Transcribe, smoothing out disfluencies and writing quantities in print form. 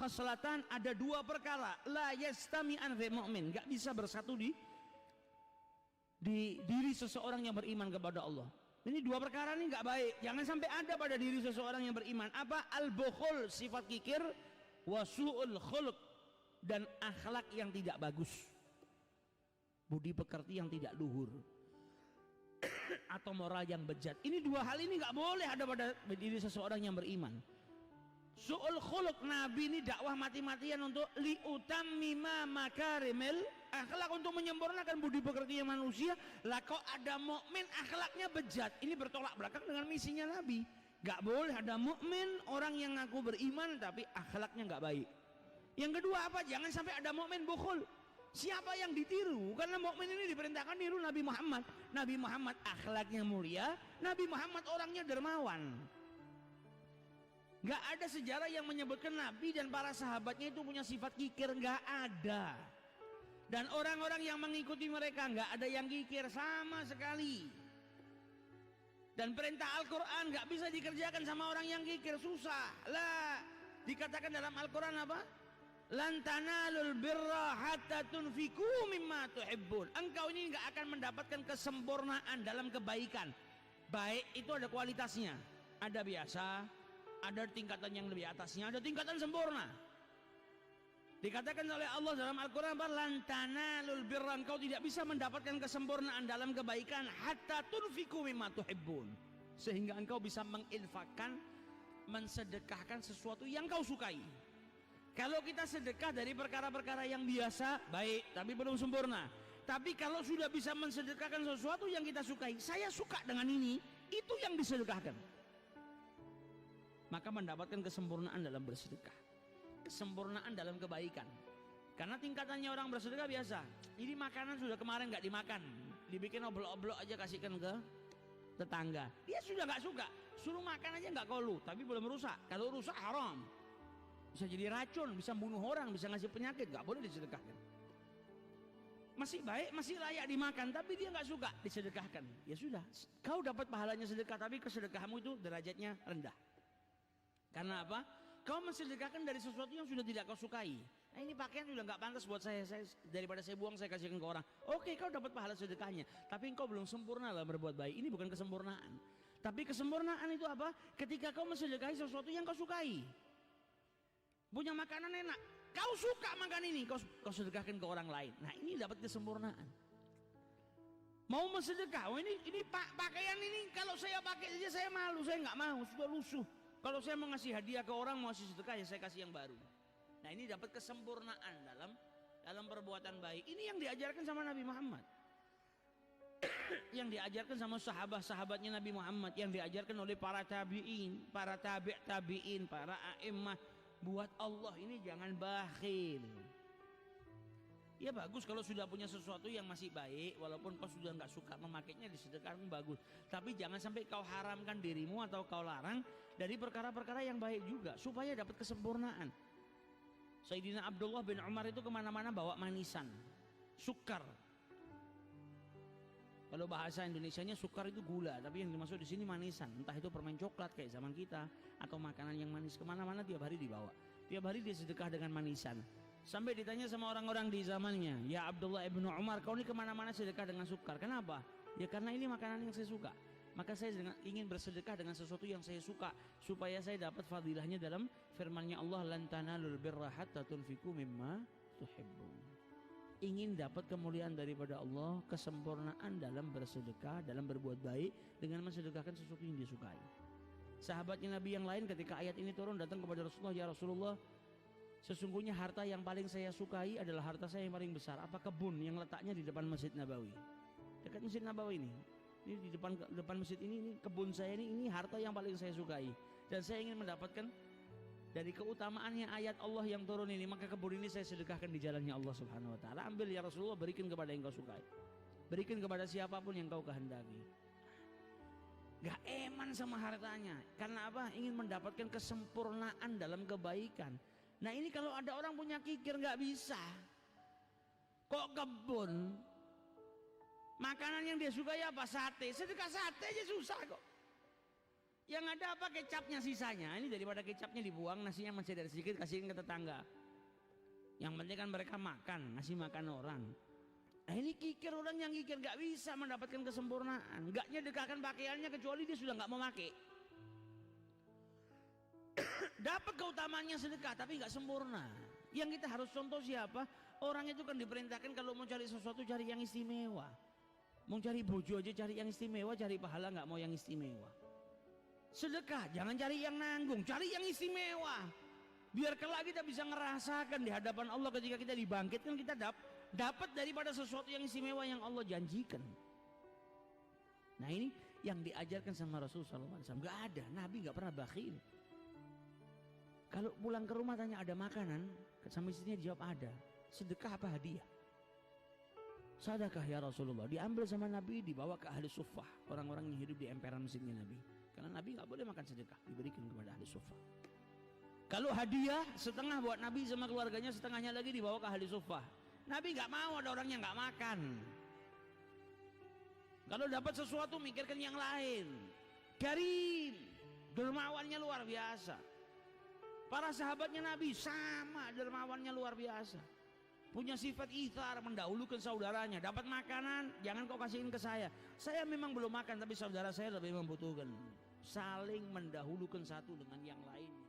khaslatan, ada dua perkara la yastami'an fi mu'min, enggak bisa bersatu di diri seseorang yang beriman kepada Allah. Ini dua perkara ini enggak baik, jangan sampai ada pada diri seseorang yang beriman. Apa? Al-bukhul, sifat kikir, wa su'ul khuluq, dan akhlak yang tidak bagus, budi pekerti yang tidak luhur, atau moral yang bejat. Ini dua hal ini enggak boleh ada pada diri seseorang yang beriman. Su'ul khuluq, Nabi ini dakwah mati-matian untuk liutammima makarimil akhlak, untuk menyempurnakan budi pekerti manusia. Lah kok ada mukmin akhlaknya bejat, ini bertolak belakang dengan misinya Nabi. Gak boleh ada mukmin orang yang ngaku beriman tapi akhlaknya gak baik. Yang kedua apa? Jangan sampai ada mukmin bukhul. Siapa yang ditiru? Karena mukmin ini diperintahkan niru Nabi Muhammad. Nabi Muhammad akhlaknya mulia, Nabi Muhammad orangnya dermawan. Gak ada sejarah yang menyebutkan Nabi dan para sahabatnya itu punya sifat kikir, gak ada. Dan orang-orang yang mengikuti mereka gak ada yang kikir sama sekali. Dan perintah Al-Quran gak bisa dikerjakan sama orang yang kikir, susah lah. Dikatakan dalam Al-Quran apa? Lan tanalul birra hatta tunfiku mimma tuhibbun. Engkau ini gak akan mendapatkan kesempurnaan dalam kebaikan. Baik itu ada kualitasnya, ada biasa, ada tingkatan yang lebih atasnya, ada tingkatan sempurna. Dikatakan oleh Allah dalam Al-Quran, lan tanalul birra, engkau tidak bisa mendapatkan kesempurnaan dalam kebaikan hatta tunfiku mimma tuhibbun, sehingga engkau bisa menginfakkan, mensedekahkan sesuatu yang kau sukai. Kalau kita sedekah dari perkara-perkara yang biasa, baik, tapi belum sempurna. Tapi kalau sudah bisa mensedekahkan sesuatu yang kita sukai, saya suka dengan ini, itu yang disedekahkan, maka mendapatkan kesempurnaan dalam bersedekah, kesempurnaan dalam kebaikan. Karena tingkatannya orang bersedekah biasa, ini makanan sudah kemarin nggak dimakan, dibikin oblok-oblok aja kasihkan ke tetangga, dia sudah nggak suka, suruh makan aja nggak kolu, tapi belum rusak. Kalau rusak haram, bisa jadi racun, bisa bunuh orang, bisa ngasih penyakit, nggak boleh disedekahkan. Masih baik, masih layak dimakan, tapi dia nggak suka, disedekahkan. Ya sudah, kau dapat pahalanya sedekah, tapi kesedekahmu itu derajatnya rendah. Karena apa? Kau mensedekahkan dari sesuatu yang sudah tidak kau sukai. Nah, ini pakaian sudah nggak pantas buat saya, daripada saya buang, saya kasihkan ke orang. Oke, kau dapat pahala sedekahnya, tapi engkau belum sempurna dalam berbuat baik. Ini bukan kesempurnaan. Tapi kesempurnaan itu apa? Ketika kau mensedekahi sesuatu yang kau sukai. Punya makanan enak, kau suka makan ini, kau sedekahkan ke orang lain. Nah, ini dapat kesempurnaan. Mau mensedekah, oh ini pakaian ini kalau saya pakai saja saya malu, saya nggak mau, sudah lusuh. Kalau saya mau ngasih hadiah ke orang, mau ngasih sedekah, ya saya kasih yang baru. Nah, ini dapat kesempurnaan dalam perbuatan baik. Ini yang diajarkan sama Nabi Muhammad, yang diajarkan sama sahabat-sahabatnya Nabi Muhammad, yang diajarkan oleh para tabi'in, para tabi'in, para a'immah. Buat Allah ini jangan bakhil. Ya bagus kalau sudah punya sesuatu yang masih baik, walaupun kau sudah nggak suka memakainya, disedekahkan bagus. Tapi jangan sampai kau haramkan dirimu atau kau larang dari perkara-perkara yang baik juga, supaya dapat kesempurnaan. Sayyidina Abdullah bin Umar itu kemana-mana bawa manisan, sukar. Kalau bahasa Indonesianya sukar itu gula, tapi yang dimaksud di sini manisan. Entah itu permen coklat kayak zaman kita, atau makanan yang manis, kemana-mana tiap hari dibawa. Tiap hari dia sedekah dengan manisan. Sampai ditanya sama orang-orang di zamannya, ya Abdullah ibnu Umar, kau ini kemana-mana sedekah dengan sukar. Kenapa? Ya karena ini makanan yang saya suka. Maka saya ingin bersedekah dengan sesuatu yang saya suka, supaya saya dapat fadilahnya dalam firman-Nya Allah, lan tanalul birra hatta tunfiqu mimma tuhibbun. Ingin dapat kemuliaan daripada Allah, kesempurnaan dalam bersedekah, dalam berbuat baik dengan mensedekahkan sesuatu yang disukai. Sahabatnya Nabi yang lain ketika ayat ini turun datang kepada Rasulullah, ya Rasulullah, sesungguhnya harta yang paling saya sukai adalah harta saya yang paling besar. Apa? Kebun yang letaknya di depan Masjid Nabawi. Dekat Masjid Nabawi ini di depan masjid ini kebun saya ini harta yang paling saya sukai. Dan saya ingin mendapatkan dari keutamaannya ayat Allah yang turun ini, maka kebun ini saya sedekahkan di jalannya Allah Subhanahu wa taala. Ambil ya Rasulullah, berikan kepada yang kau sukai. Berikan kepada siapapun yang kau kehendaki. Gak eman sama hartanya. Karena apa? Ingin mendapatkan kesempurnaan dalam kebaikan. Nah, ini kalau ada orang punya kikir gak bisa. Kok kebun? Makanan yang dia sukai apa? Sate. Sedekah sate aja susah kok. Yang ada apa? Kecapnya sisanya. Ini daripada kecapnya dibuang, nasinya masih ada sedikit, kasihin ke tetangga. Yang penting kan mereka makan, ngasih makan orang. Nah ini kikir, orang yang kikir gak bisa mendapatkan kesempurnaan. Gak nyedekahkan pakaiannya kecuali dia sudah gak mau pakai. Dapat keutamaannya sedekah tapi gak sempurna. Yang kita harus contoh siapa? Orang itu kan diperintahkan kalau mau cari sesuatu cari yang istimewa. Mau cari bojo aja cari yang istimewa, cari pahala gak mau yang istimewa. Sedekah jangan cari yang nanggung, cari yang istimewa. Biar kelak kita bisa ngerasakan di hadapan Allah ketika kita dibangkitkan, kita dapat daripada sesuatu yang istimewa yang Allah janjikan. Nah ini yang diajarkan sama Rasulullah SAW. Gak ada, Nabi gak pernah bakhil. Kalau pulang ke rumah tanya ada makanan, sama istrinya dijawab ada. Sedekah apa hadiah? Sedekah ya Rasulullah. Diambil sama Nabi, dibawa ke ahli suffah, orang-orang yang hidup di emperan masjidnya Nabi. Karena Nabi gak boleh makan sedekah, diberikan kepada ahli suffah. Kalau hadiah setengah buat Nabi sama keluarganya, setengahnya lagi dibawa ke ahli suffah. Nabi gak mau ada orang yang gak makan. Kalau dapat sesuatu mikirkan yang lain. Karim, dermawannya luar biasa. Para sahabatnya Nabi sama, dermawannya luar biasa. Punya sifat ithar, mendahulukan saudaranya. Dapat makanan, jangan kau kasihin ke saya. Saya memang belum makan, tapi saudara saya lebih membutuhkan. Saling mendahulukan satu dengan yang lain.